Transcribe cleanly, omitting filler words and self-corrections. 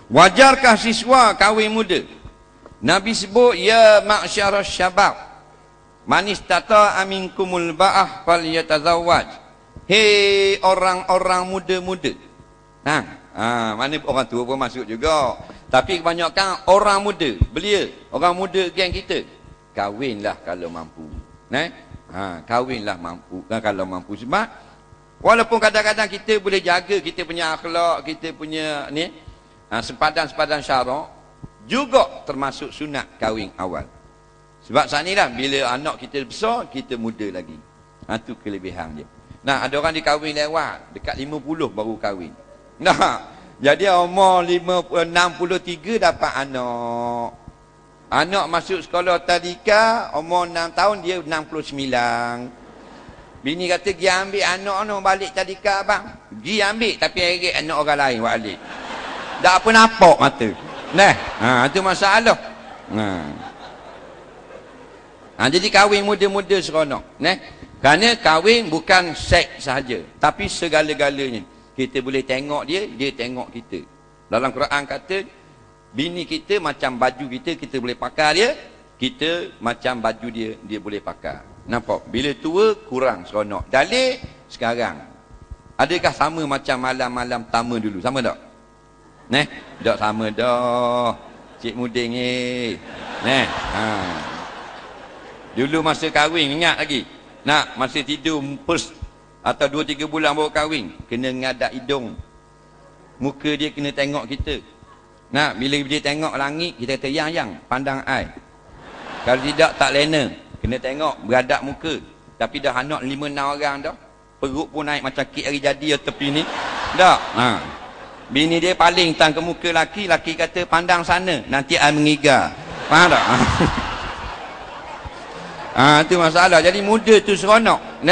Wajarkah siswa kahwin muda? Nabi sebut, ya ma'syarasy syabab, man istata'a minkumul ba'ah falyatazawwaj. Hei orang-orang muda-muda. Mana orang tua pun masuk juga. Tapi kebanyakan orang muda, belia, orang muda geng kita. Kahwinlah kalau mampu. Kahwinlah mampu kalau mampu. Sebab walaupun kadang-kadang kita boleh jaga kita punya akhlak, kita punya ni sempadan-sempadan syarak, juga termasuk sunat kahwin awal. Sebab saat ni lah, bila anak kita besar, kita muda lagi. Itu kelebihan dia. Ada orang dikahwin lewat, dekat 50 baru kahwin. Jadi umur 63 dapat anak. Anak masuk sekolah tadika, umur 6 tahun, dia 69. Bini kata, pergi ambil anak no, balik tadika abang. Pergi ambil, tapi akhir anak orang lain balik. Tak apa nampak mata. Itu masalah. Jadi kahwin muda-muda seronok. Kerana kahwin bukan seks sahaja, tapi segala-galanya. Kita boleh tengok dia, dia tengok kita. Dalam Quran kata, bini kita macam baju kita, kita boleh pakai dia. Kita macam baju dia, dia boleh pakai. Nampak? Bila tua, kurang seronok. Dalil sekarang. Adakah sama macam malam-malam pertama dulu? Sama tak? Tak sama dah. Cik Muding ni. Dulu masa kahwin, ingat lagi? Masa tidur first atau 2-3 bulan baru kahwin, kena ngadak hidung. Muka dia kena tengok kita. Bila dia tengok langit, kita kata, yang, pandang ai. Kalau tidak, tak lena. Kena tengok, beradab muka. Tapi dah anak 5-6 orang dah. Perut pun naik macam kek hari jadi tepi ni. Tak? Bini dia paling tang ke muka laki, laki kata, pandang sana, nanti ai mengigar. Faham tak? Itu masalah. Jadi muda tu seronok.